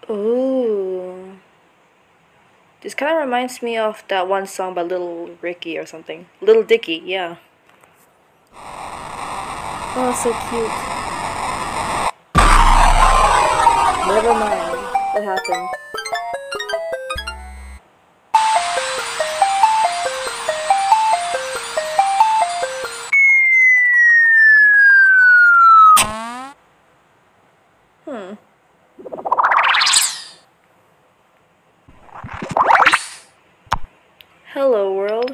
Ooh. This kind of reminds me of that one song by Little Ricky or something. Little Dicky, yeah. Oh, so cute. Never mind. What happened? Hello world.